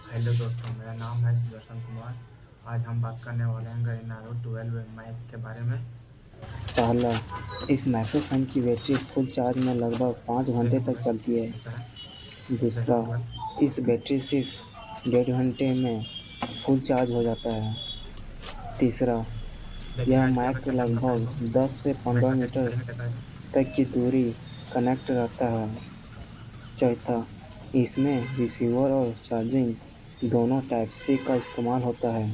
Hello दोस्तों, मेरा नाम है सुदर्शन कुमार। आज हम बात करने वाले हैं गरीनारो 12 माइक के बारे में। पहला, इस माइक्रोफोन की बैटरी फुल चार्ज में लगभग 5 घंटे देखो तक मोबाइल चलती है। ऐसा है, देखो दूसरा, मोबाइल। इस बैटरी सिर्फ 1.5 घंटे में फुल चार्ज हो जाता है। तीसरा, देखिए यह आज क्या माइक क्या करना पड़ता है लगभग इसको। 10 से माइक 15 का टेस्ट मीटर करेंगे कैसा है। तक की दूरी कनेक्ट रहता है। चौथा, इसमें रिसीवर और चार्जिंग दोनों टाइप सी का इस्तेमाल होता है।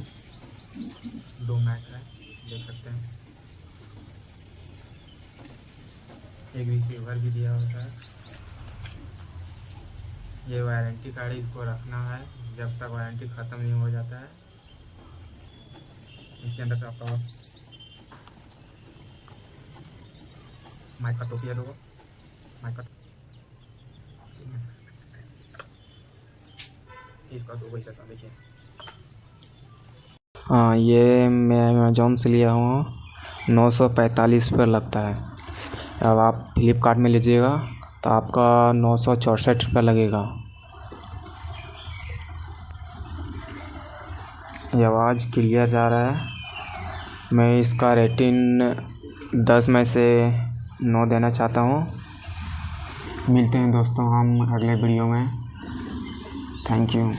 दो माइक है, देख सकते हैं। एक रिसीवर भी दिया होता है। ये वारंटी कार्ड है, इसको रखना है जब तक वारंटी ख़त्म नहीं हो जाता है। इसके अंदर से आपका माइक का टोपी है, दो माइक का, इसका दो वैसा सा देखिए। हाँ, ये मैं अमेज़ोन से लिया हूँ, 945 रुपये लगता है। अब आप फ्लिपकार्ट में लीजिएगा तो आपका 964 रुपये लगेगा। ये आवाज़ क्लियर जा रहा है। मैं इसका रेटिंग 10 में से 9 देना चाहता हूँ। मिलते हैं दोस्तों हम अगले वीडियो में। Thank you.